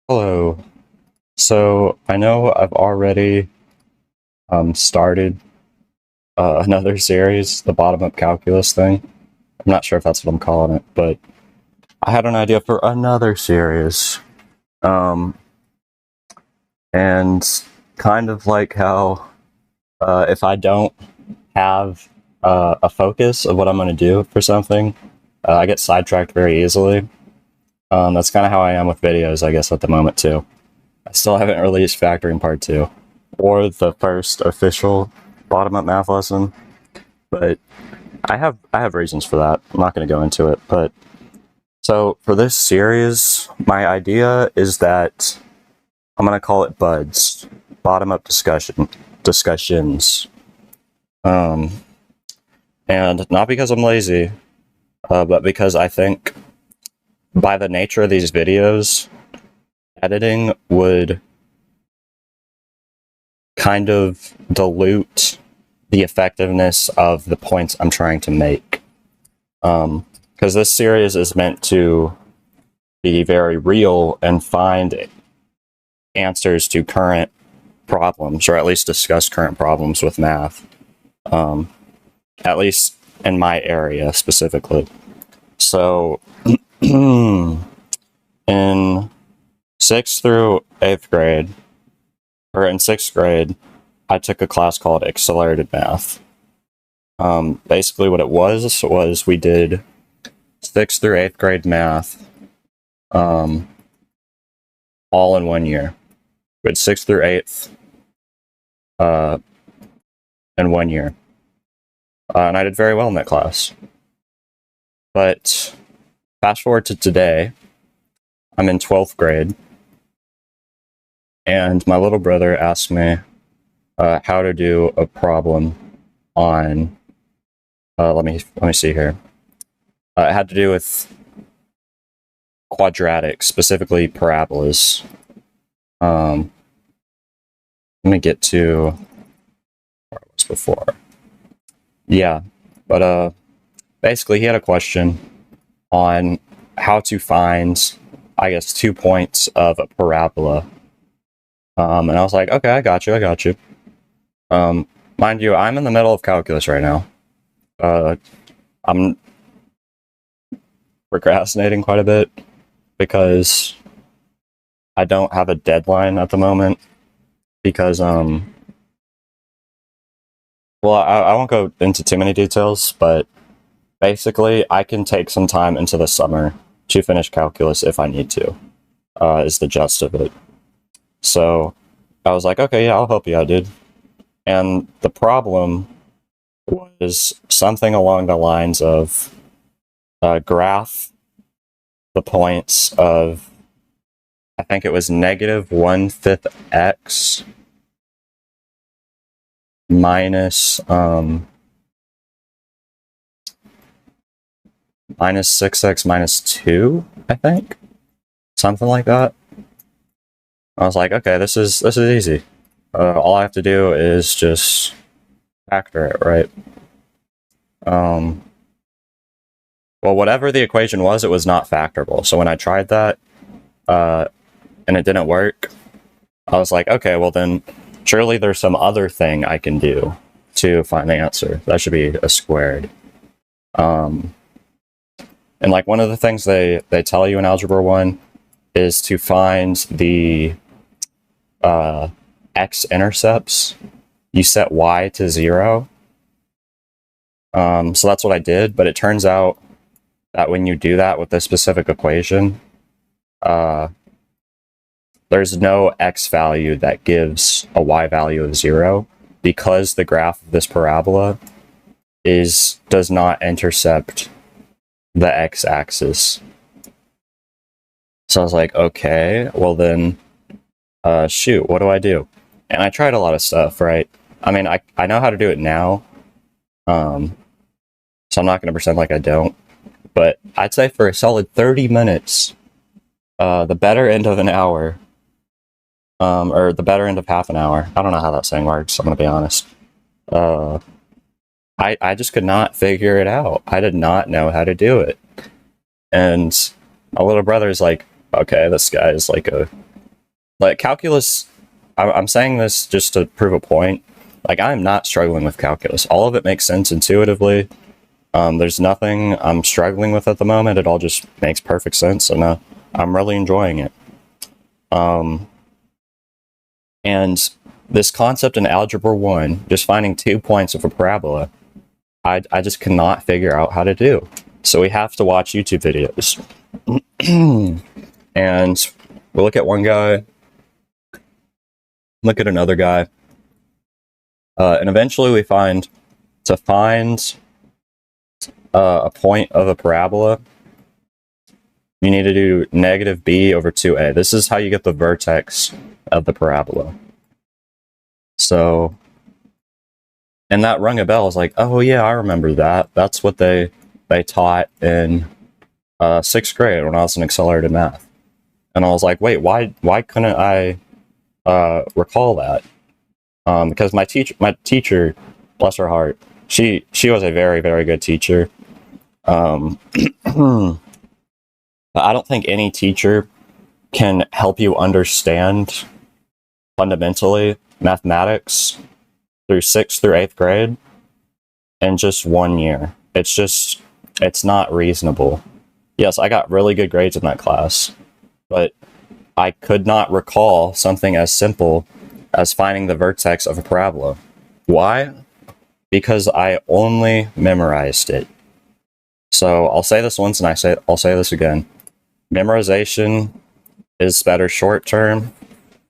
Hello. So I know I've already started another series, the bottom up calculus thing. I'm not sure if that's what I'm calling it, but I had an idea for another series. Um, and kind of like how if I don't have a focus of what I'm going to do for something, I get sidetracked very easily. That's kind of how I am with videos, I guess, at the moment too. I still haven't released Factoring Part 2 or the first official bottom-up math lesson, but I have reasons for that. I'm not going to go into it, but so for this series, my idea is that I'm going to call it BUDS, bottom-up discussions. Um, and not because I'm lazy, but because I think by the nature of these videos, editing would kind of dilute the effectiveness of the points I'm trying to make. Because this series is meant to be very real and find answers to current problems, or at least discuss current problems with math, at least in my area specifically. So, in 6th through 8th grade, or in 6th grade, I took a class called Accelerated Math. Basically, what it was we did 6th through 8th grade math, all in 1 year. We had 6th through 8th, in 1 year, and I did very well in that class. But fast forward to today, I'm in 12th grade, and my little brother asked me how to do a problem on. Let me see here. It had to do with quadratics, specifically parabolas. Let me get to where I was before. Yeah, but basically he had a question on how to find, I guess, 2 points of a parabola. And I was like, okay, I got you. Mind you, I'm in the middle of calculus right now. I'm procrastinating quite a bit because I don't have a deadline at the moment because, well, I won't go into too many details, but basically I can take some time into the summer to finish calculus if I need to, is the gist of it. So I was like, okay, yeah, I'll help you out, dude. And the problem was something along the lines of graph the points of, I think it was -1/5 x minus minus 6x minus 2, I think, something like that. I was like, okay, this is easy. All I have to do is just factor it, right? Well, whatever the equation was, it was not factorable. So when I tried that, and it didn't work, I was like, okay, well then, surely there's some other thing I can do to find the answer. That should be a squared. And like one of the things they tell you in Algebra 1 is to find the x-intercepts. You set y to 0. So that's what I did, but it turns out that when you do that with this specific equation, there's no x value that gives a y value of 0 because the graph of this parabola does not intercept the x-axis. So I was like, okay, well then, shoot, what do I do? And I tried a lot of stuff, right? I mean, I know how to do it now, so I'm not going to pretend like I don't. But I'd say for a solid 30 minutes, the better end of an hour, or the better end of half an hour, I don't know how that saying works, I'm going to be honest. I just could not figure it out. I did not know how to do it. And my little brother's like, okay, this guy is like a Like calculus, I'm saying this just to prove a point. Like I'm not struggling with calculus. All of it makes sense intuitively. There's nothing I'm struggling with at the moment. It all just makes perfect sense, and I'm really enjoying it. And this concept in Algebra 1, just finding 2 points of a parabola, I just cannot figure out how to do. So we have to watch YouTube videos. And we'll look at one guy, look at another guy, and eventually we find a point of a parabola, you need to do negative b over 2a. This is how you get the vertex of the parabola. So, and that rung a bell. I was like, oh yeah, I remember that. That's what they taught in 6th grade when I was in accelerated math. And I was like, wait, why couldn't I recall that? Because my teacher, bless her heart, she was a very, very good teacher. But I don't think any teacher can help you understand fundamentally mathematics through 6th through 8th grade in just 1 year. It's not reasonable. Yes, I got really good grades in that class, but I could not recall something as simple as finding the vertex of a parabola. Why? Because I only memorized it. So I'll say this once and I'll say this again. Memorization is better short term.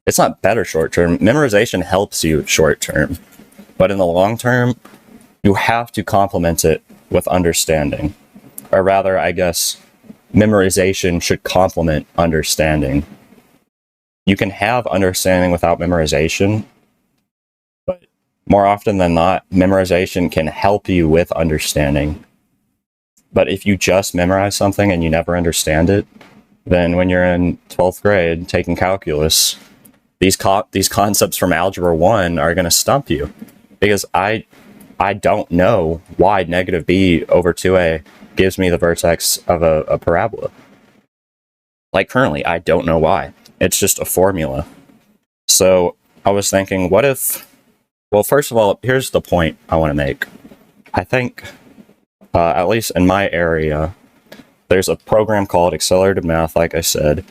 It's not better short term. Memorization helps you short term. But in the long term, you have to complement it with understanding. Or rather, I guess, memorization should complement understanding. You can have understanding without memorization, but more often than not, memorization can help you with understanding. But if you just memorize something and you never understand it, then when you're in 12th grade taking calculus, these concepts from Algebra 1 are going to stump you. Because I don't know why negative b over 2a gives me the vertex of a parabola. Like currently, I don't know why. It's just a formula. So I was thinking, what if... Well, first of all, here's the point I want to make. I think, at least in my area, there's a program called Accelerated Math, like I said,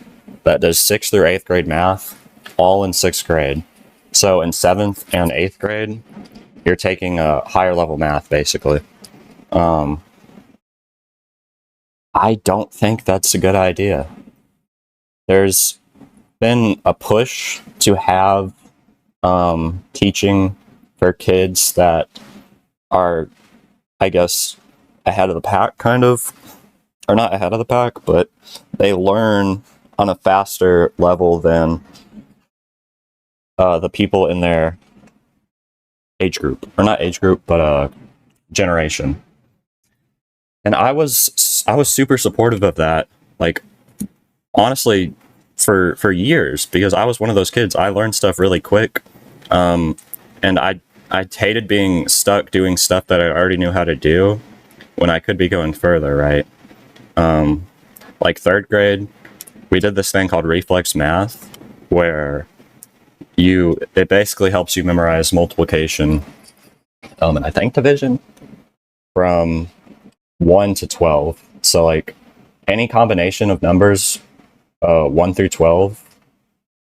that does 6th through 8th grade math, all in 6th grade. So in 7th and 8th grade, you're taking a higher level math, basically. I don't think that's a good idea. There's been a push to have teaching for kids that are, I guess, ahead of the pack, kind of. Or not ahead of the pack, but they learn on a faster level than the people in their age group. Or not age group, but generation. And I was super supportive of that. Like, honestly, for years, because I was one of those kids. I learned stuff really quick, and I hated being stuck doing stuff that I already knew how to do when I could be going further, right? Like 3rd grade, we did this thing called reflex math, where it basically helps you memorize multiplication, and I think division from 1 to 12. So like any combination of numbers 1 through 12,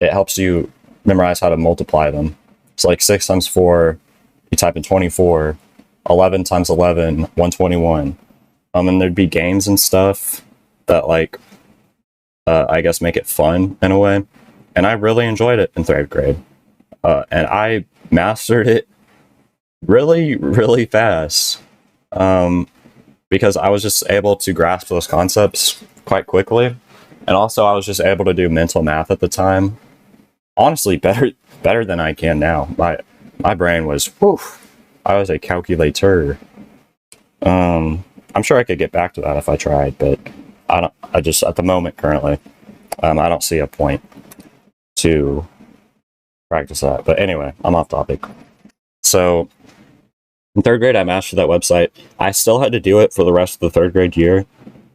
it helps you memorize how to multiply them. So like 6 times 4, you type in 24, 11 times 11, 121. And there'd be games and stuff that like, I guess make it fun in a way. And I really enjoyed it in 3rd grade. And I mastered it really, really fast. Because I was just able to grasp those concepts quite quickly. And also I was just able to do mental math at the time. Honestly, better than I can now. My brain was, whew, I was a calculator. I'm sure I could get back to that if I tried, but I just, at the moment currently, I don't see a point to practice that. But anyway, I'm off topic. So in 3rd grade, I mastered that website. I still had to do it for the rest of the 3rd grade year,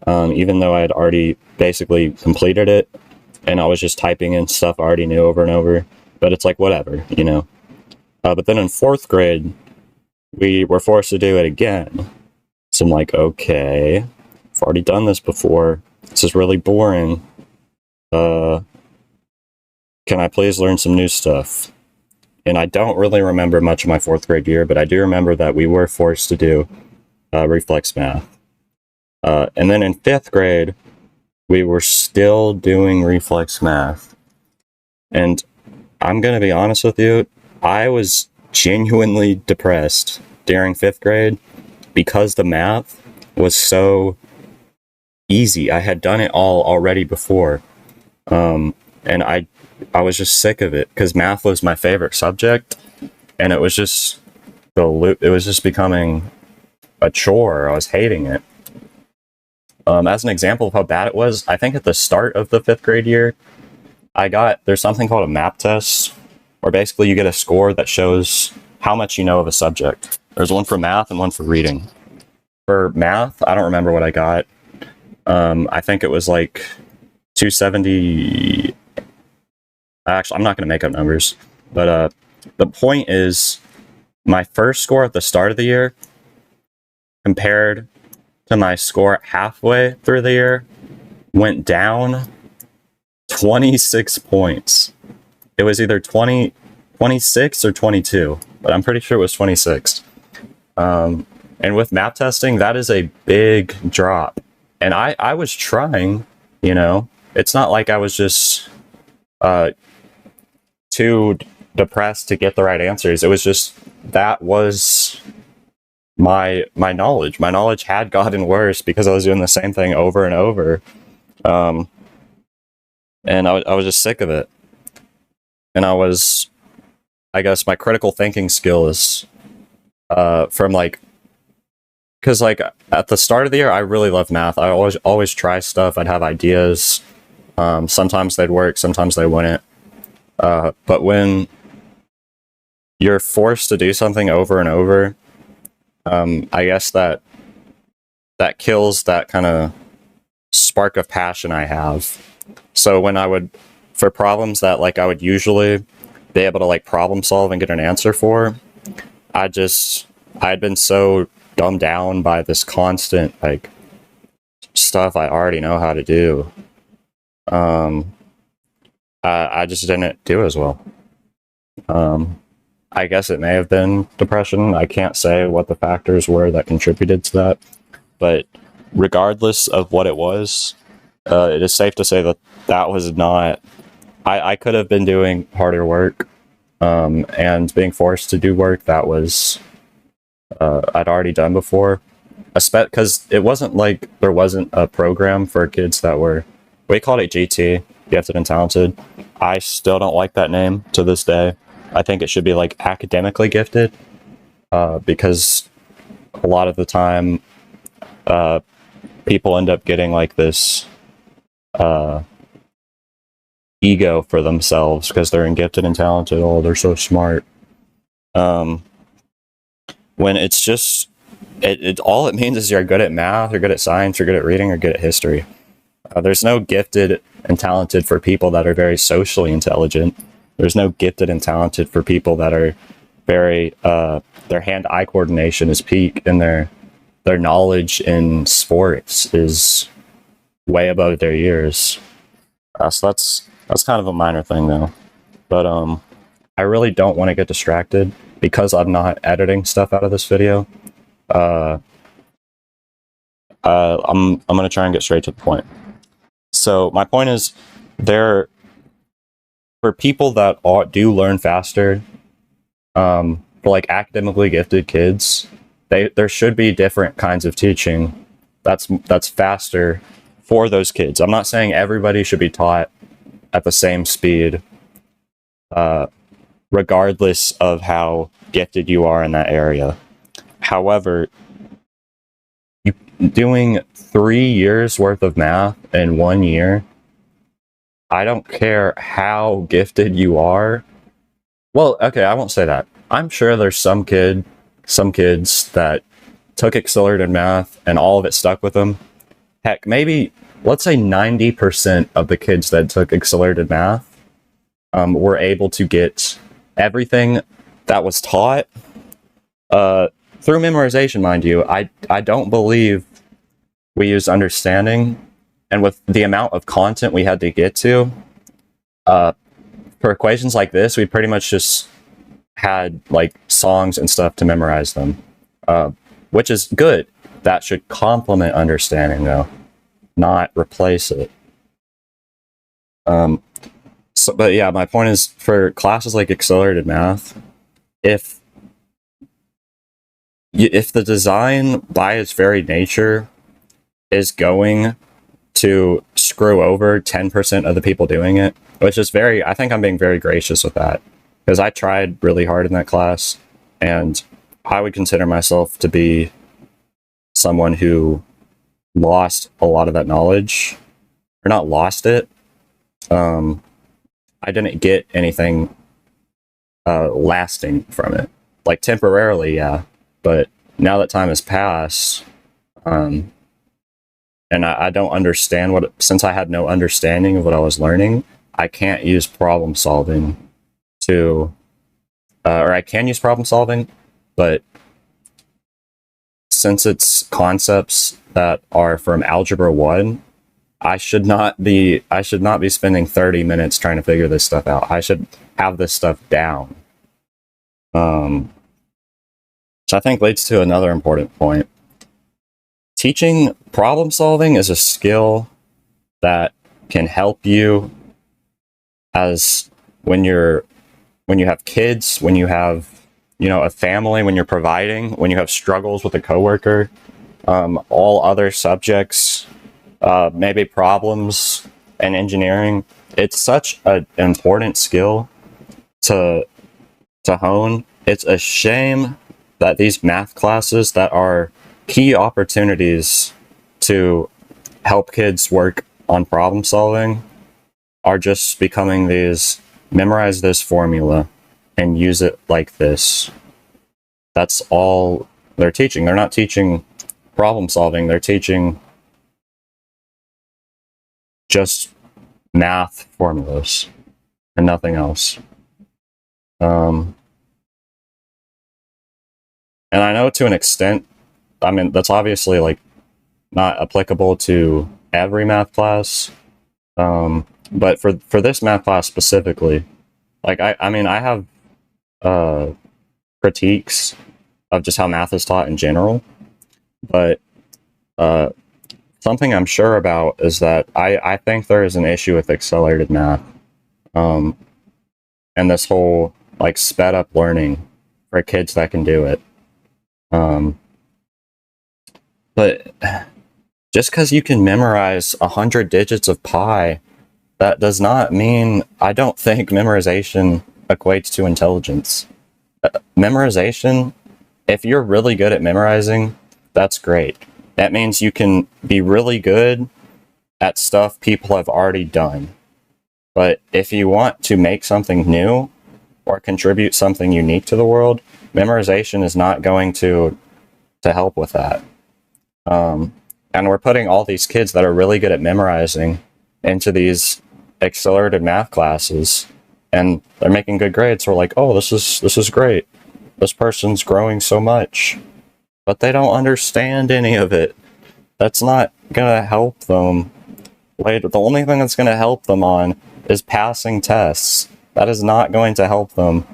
even though I had already basically completed it. and I was just typing in stuff I already knew over and over. But it's like, whatever, you know. But then in 4th grade, we were forced to do it again. So I'm like, okay, I've already done this before. This is really boring. Can I please learn some new stuff? And I don't really remember much of my 4th grade year, but I do remember that we were forced to do reflex math. And then in 5th grade, we were still doing reflex math. And I'm going to be honest with you, I was genuinely depressed during 5th grade because the math was so easy. I had done it all already before. And I was just sick of it because math was my favorite subject, and it was just becoming a chore. I was hating it. As an example of how bad it was, I think at the start of the 5th grade year, there's something called a map test, where basically you get a score that shows how much you know of a subject. There's one for math and one for reading. For math, I don't remember what I got. I think it was like 270. Actually, I'm not going to make up numbers, but the point is, my first score at the start of the year compared to my score halfway through the year went down 26 points. It was either 26 or 22, but I'm pretty sure it was 26. And with map testing, that is a big drop. And I was trying, you know. It's not like I was just too depressed to get the right answers. It was just that was my knowledge. My knowledge had gotten worse because I was doing the same thing over and over. And I was just sick of it. And I guess my critical thinking skills from like, because like at the start of the year, I really loved math. I always try stuff. I'd have ideas. Sometimes they'd work, sometimes they wouldn't. But when you're forced to do something over and over, I guess that kills that kind of spark of passion I have. So when for problems that like I would usually be able to like problem solve and get an answer for, I'd been so dumbed down by this constant like stuff I already know how to do. I just didn't do as well. I guess it may have been depression. I can't say what the factors were that contributed to that, but regardless of what it was, it is safe to say that was not. I could have been doing harder work, and being forced to do work that was I'd already done before. Because it wasn't like there wasn't a program for kids that were, we called it GT, Gifted and Talented. I still don't like that name to this day. I think it should be like academically gifted, because a lot of the time people end up getting like this ego for themselves because they're in gifted and talented. Oh, they're so smart. When it's just all it means is you're good at math, you're good at science, you're good at reading, or good at history. There's no gifted and talented for people that are very socially intelligent. There's no gifted and talented for people that are very their hand-eye coordination is peak, and their knowledge in sports is way above their years. So that's kind of a minor thing though. But I really don't want to get distracted because I'm not editing stuff out of this video. I'm gonna try and get straight to the point. So my point is, for people that do learn faster, for like academically gifted kids, there should be different kinds of teaching that's faster for those kids. I'm not saying everybody should be taught at the same speed, regardless of how gifted you are in that area. However, doing 3 years worth of math in 1 year, I don't care how gifted you are. Well, okay, I won't say that. I'm sure there's some kids that took accelerated math and all of it stuck with them. Heck, maybe let's say 90% of the kids that took accelerated math were able to get everything that was taught through memorization, mind you. I don't believe we used understanding, and with the amount of content we had to get to, for equations like this, we pretty much just had like songs and stuff to memorize them, which is good. That should complement understanding, though, not replace it. But yeah, my point is, for classes like accelerated math, if the design by its very nature is going to screw over 10% of the people doing it, which is I think I'm being very gracious with that, because I tried really hard in that class, and I would consider myself to be someone who lost a lot of that knowledge, or not lost it. I didn't get anything lasting from it. Like temporarily, yeah, but now that time has passed, and I don't understand since I had no understanding of what I was learning, I can't use problem solving to, or I can use problem solving, but since it's concepts that are from Algebra 1, I should not be spending 30 minutes trying to figure this stuff out. I should have this stuff down. Which I think leads to another important point. Teaching problem solving is a skill that can help you as when you have kids, when you have a family, when you're providing, when you have struggles with a coworker, all other subjects, maybe problems in engineering. It's such an important skill to hone. It's a shame that these math classes that are key opportunities to help kids work on problem solving are just becoming these memorize this formula and use it like this. That's all they're teaching. They're not teaching problem solving. They're teaching just math formulas and nothing else. And I know to an extent, I mean, that's obviously like not applicable to every math class. But for this math class specifically, like I mean, I have critiques of just how math is taught in general, but something I'm sure about is that I think there is an issue with accelerated math, and this whole like sped up learning for kids that can do it. But just because you can memorize 100 digits of pi, that does not mean, I don't think memorization equates to intelligence. Memorization, if you're really good at memorizing, that's great. That means you can be really good at stuff people have already done. But if you want to make something new or contribute something unique to the world, memorization is not going to help with that. And we're putting all these kids that are really good at memorizing into these accelerated math classes, and they're making good grades. We're like, oh, this is great. This person's growing so much. But they don't understand any of it. That's not gonna help them later. The only thing that's gonna help them on is passing tests. That is not going to help them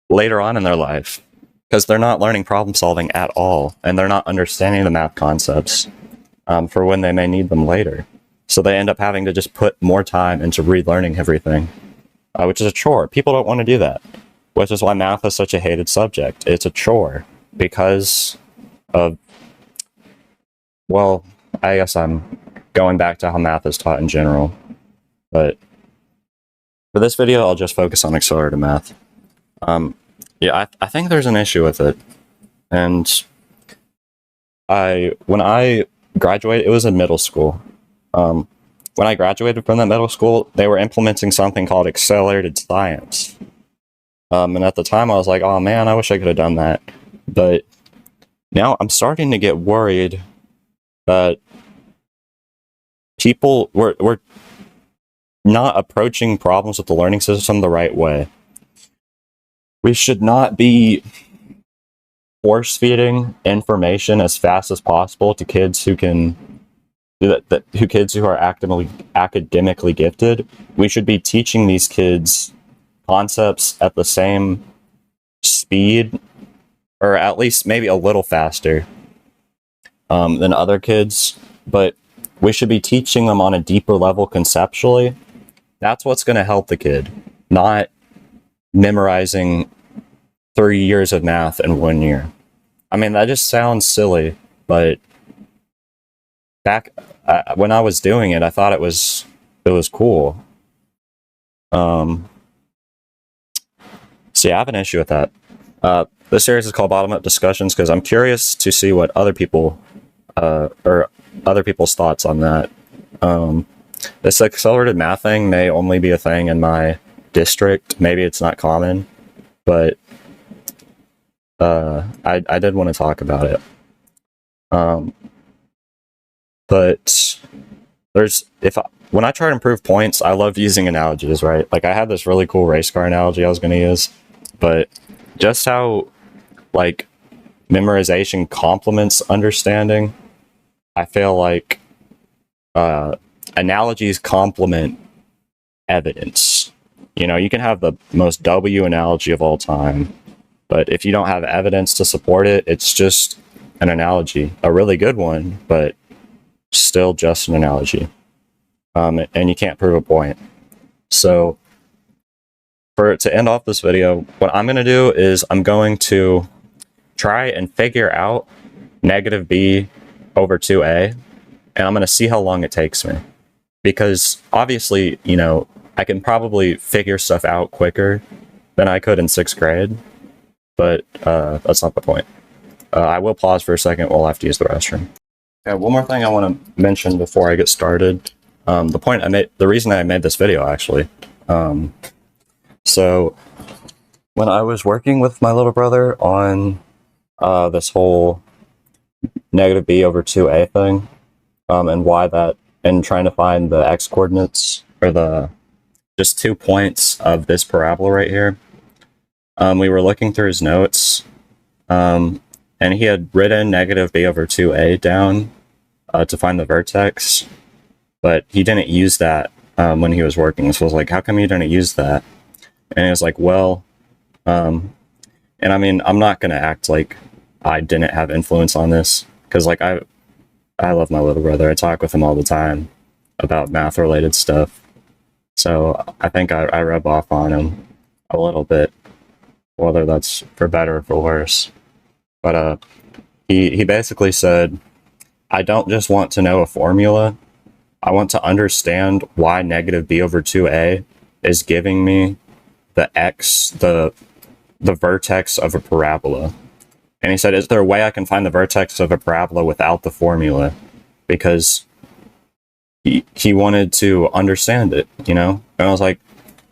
later on in their life, because they're not learning problem solving at all, and they're not understanding the math concepts for when they may need them later. So they end up having to just put more time into relearning everything, which is a chore. People don't want to do that, which is why math is such a hated subject. It's a chore because of, well, I guess I'm going back to how math is taught in general. But for this video, I'll just focus on accelerated math. Yeah, I think there's an issue with it. And when I graduated, it was in middle school. When I graduated from that middle school, they were implementing something called accelerated science. And at the time I was like, oh man, I wish I could have done that. But now I'm starting to get worried that we're not approaching problems with the learning system the right way. We should not be force feeding information as fast as possible to kids who can kids who are academically gifted. We should be teaching these kids concepts at the same speed, or at least maybe a little faster than other kids, but we should be teaching them on a deeper level conceptually. That's what's going to help the kid, not memorizing 3 years of math in 1 year. I mean, that just sounds silly, but back when I was doing it, I thought it was cool. So yeah, I have an issue with that. This series is called Bottom Up Discussions because I'm curious to see what other people or other people's thoughts on that. This accelerated math thing may only be a thing in my district. Maybe it's not common, but I did want to talk about it. But when I try to improve points, I love using analogies, right? Like I had this really cool race car analogy I was going to use, but just how like memorization complements understanding, I feel like analogies complement evidence. You can have the most W analogy of all time, but if you don't have evidence to support it, it's just an analogy. A really good one, but still just an analogy. And you can't prove a point. So to end off this video, what I'm going to do is I'm going to try and figure out negative b over 2a, and I'm going to see how long it takes me. Because obviously, I can probably figure stuff out quicker than I could in 6th grade, but that's not the point. I will pause for a second while I have to use the restroom. Okay, one more thing I want to mention before I get started. The reason I made this video, actually. So, when I was working with my little brother on this whole negative b over 2a thing, and why that, and trying to find the x coordinates, or just 2 points of this parabola right here, we were looking through his notes, and he had written negative b over 2a down to find the vertex, but he didn't use that when he was working. So I was like, how come you didn't use that? And he was like, well, and I mean, I'm not going to act like I didn't have influence on this, because like I love my little brother. I talk with him all the time about math related stuff. So I think I rub off on him a little bit, whether that's for better or for worse. But he basically said, I don't just want to know a formula. I want to understand why negative b over 2a is giving me the vertex of a parabola. And he said, is there a way I can find the vertex of a parabola without the formula? Because he wanted to understand it, And I was like,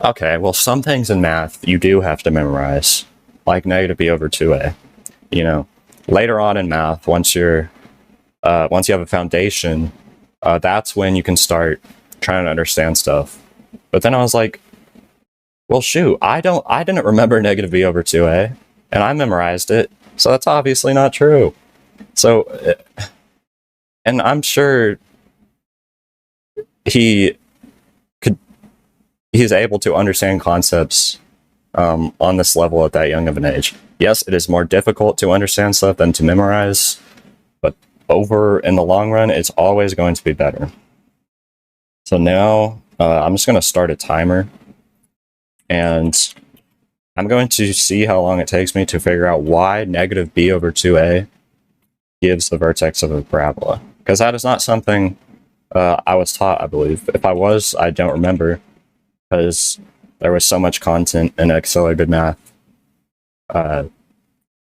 okay, well, some things in math you do have to memorize, like negative b over 2a. Later on in math, once you have a foundation, that's when you can start trying to understand stuff. But then I was like, well, shoot, I didn't remember negative b over 2a, and I memorized it, so that's obviously not true. So, and I'm sure he's able to understand concepts on this level at that young of an age. Yes, it is more difficult to understand stuff than to memorize, but in the long run, it's always going to be better. So now I'm just going to start a timer, and I'm going to see how long it takes me to figure out why negative b over 2a gives the vertex of a parabola. Because that is not something I was taught, I believe. If I was, I don't remember, because there was so much content in accelerated math.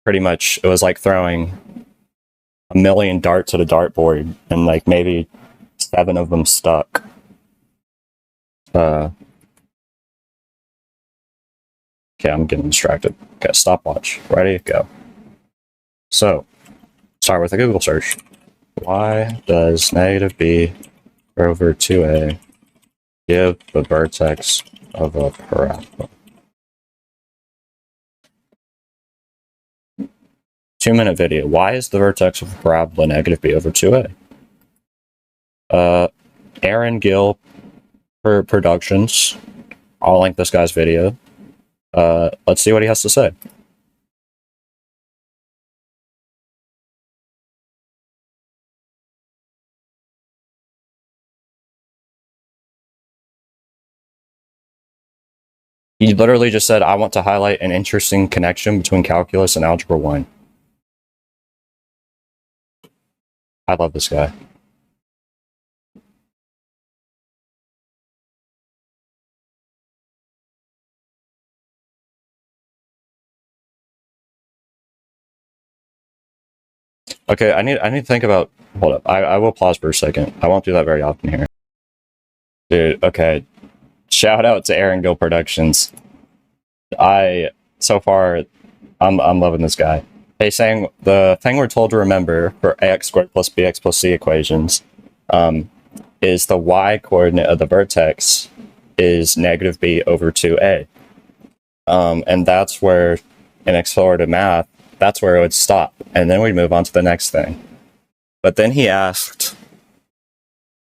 Pretty much, it was like throwing a million darts at a dartboard, and like maybe 7 of them stuck. Okay, I'm getting distracted. Okay, stopwatch. Ready, go. So, start with a Google search. Why does negative b over 2a give the vertex of a parabola? 2-minute video. Why is the vertex of a parabola negative b over 2a? Aaron Gill for Productions. I'll link this guy's video. Let's see what he has to say. He literally just said, I want to highlight an interesting connection between calculus and algebra 1. I love this guy. Okay, I need to think about. Hold up. I will pause for a second. I won't do that very often here. Dude, okay. Shout out to Aaron Gill Productions. So far, I'm loving this guy. He's saying the thing we're told to remember for ax squared plus bx plus c equations is the y coordinate of the vertex is negative b over 2a. And that's where, in accelerated math, that's where it would stop. And then we'd move on to the next thing. But then he asked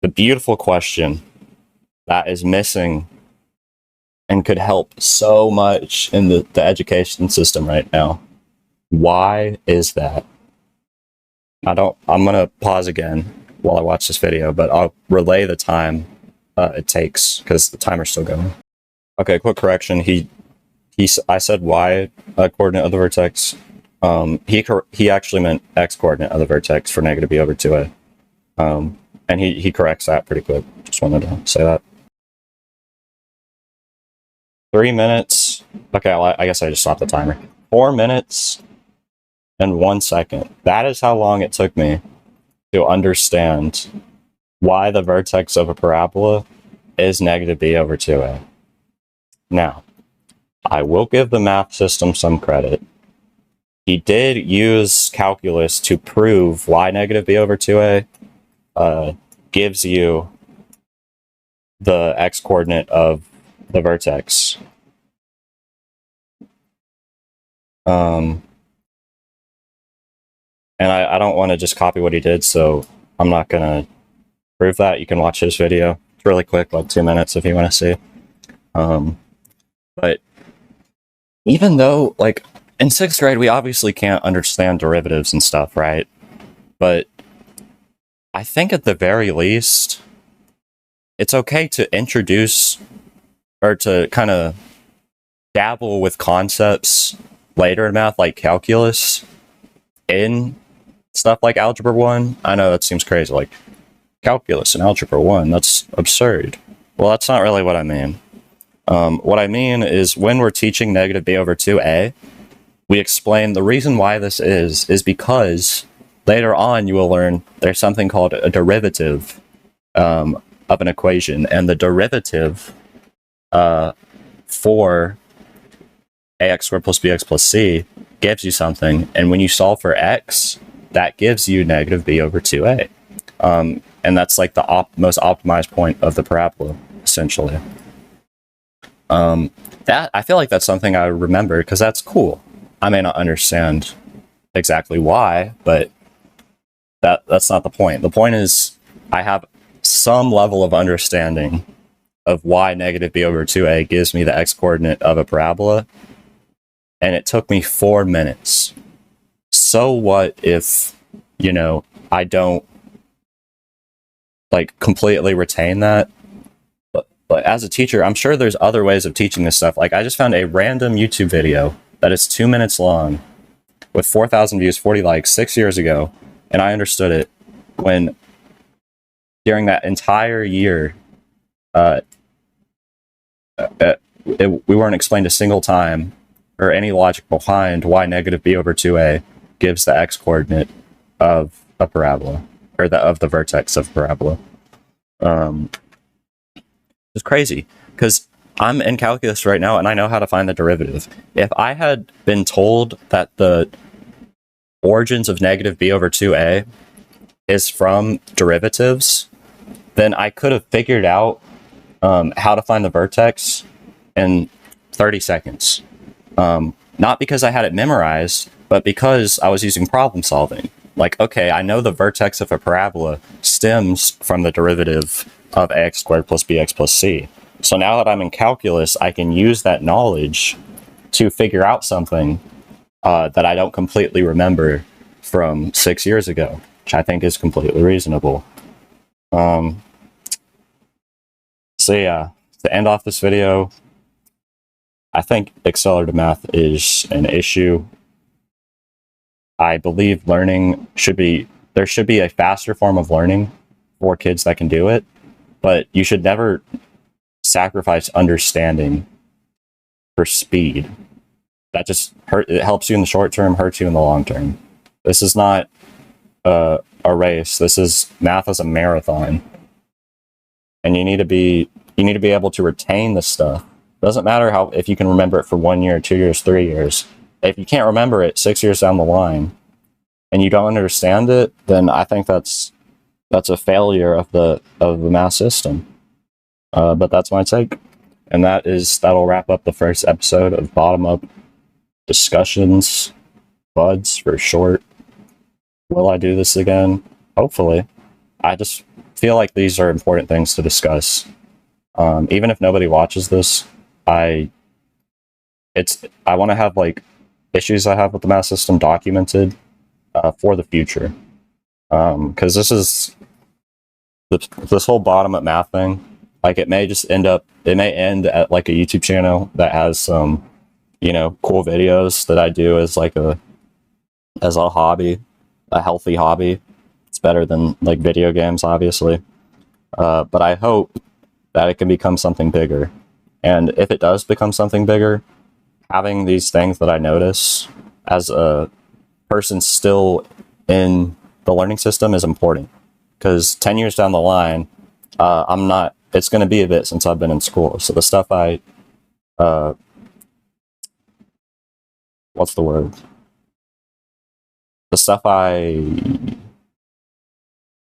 the beautiful question that is missing and could help so much in the education system right now. Why is that? I'm gonna pause again while I watch this video, but I'll relay the time it takes because the timer's still going. Okay, quick correction. I said y coordinate of the vertex. He actually meant x coordinate of the vertex for negative b over 2a. And he corrects that pretty quick. Just wanted to say that. 3 minutes. Okay, I guess I just stopped the timer. 4 minutes and 1 second. That is how long it took me to understand why the vertex of a parabola is negative b over 2a. Now, I will give the math system some credit. He did use calculus to prove why negative b over 2a gives you the x coordinate of the vertex. And I don't want to just copy what he did, so I'm not going to prove that. You can watch his video. It's really quick, like 2 minutes if you want to see. But even though, like, in 6th grade, we obviously can't understand derivatives and stuff, right? But I think at the very least, it's okay to introduce or to kind of dabble with concepts later in math, like calculus, in stuff like algebra 1. I know that seems crazy, like calculus and algebra 1, that's absurd. Well, that's not really what I mean. What I mean is when we're teaching negative b over 2a, we explain the reason why this is because later on you will learn there's something called a derivative of an equation, and the derivative for ax squared plus bx plus c gives you something, and when you solve for x, that gives you negative b over 2a. And that's like the most optimized point of the parabola, essentially. That I feel like that's something I remember because that's cool. I may not understand exactly why, but that's not the point. The point is I have some level of understanding of why negative b over 2a gives me the x coordinate of a parabola, and it took me 4 minutes. So what if, you know, I don't like completely retain that? But as a teacher, I'm sure there's other ways of teaching this stuff. Like I just found a random YouTube video that is 2 minutes long with 4,000 views, 40 likes 6 years ago. And I understood it when during that entire year, we weren't explained a single time or any logic behind why negative b over 2a gives the x coordinate of a parabola, or of the vertex of a parabola. It's crazy because I'm in calculus right now and I know how to find the derivative. If I had been told that the origins of negative b over 2a is from derivatives, then I could have figured out how to find the vertex in 30 seconds. Not because I had it memorized, but because I was using problem solving. Like, okay, I know the vertex of a parabola stems from the derivative of x squared plus bx plus c. So now that I'm in calculus, I can use that knowledge to figure out something that I don't completely remember from 6 years ago, which I think is completely reasonable. So yeah, to end off this video, I think accelerated math is an issue. I believe learning there should be a faster form of learning for kids that can do it, but you should never sacrifice understanding for speed. That just it helps you in the short term, hurts you in the long term. This is not a race. This is math as a marathon. And you need to be able to retain this stuff. Doesn't matter if you can remember it for 1 year, 2 years, 3 years. If you can't remember it 6 years down the line and you don't understand it, then I think that's a failure of the math system. But that's my take. And that'll wrap up the first episode of Bottom Up Discussions, BUDS for short. Will I do this again? Hopefully. I just feel like these are important things to discuss. Even if nobody watches this, I want to have like issues I have with the math system documented for the future. Because this whole bottom up math thing, like it may end at like a YouTube channel that has some, cool videos that I do as a hobby, a healthy hobby. It's better than like video games, obviously. But I hope that it can become something bigger. And if it does become something bigger, having these things that I notice as a person still in the learning system is important. Because 10 years down the line, it's going to be a bit since I've been in school. So the stuff what's the word? The stuff I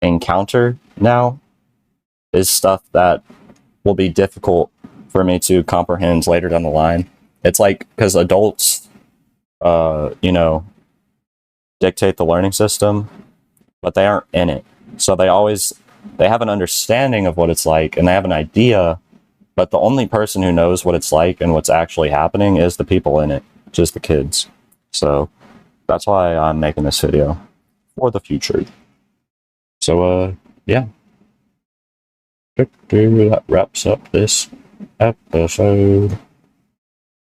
encounter now is stuff that will be difficult for me to comprehend later down the line. It's like, because adults, dictate the learning system, but they aren't in it. So they have an understanding of what it's like and they have an idea, but the only person who knows what it's like and what's actually happening is the people in it, just the kids. So that's why I'm making this video for the future. So, yeah. That wraps up this episode.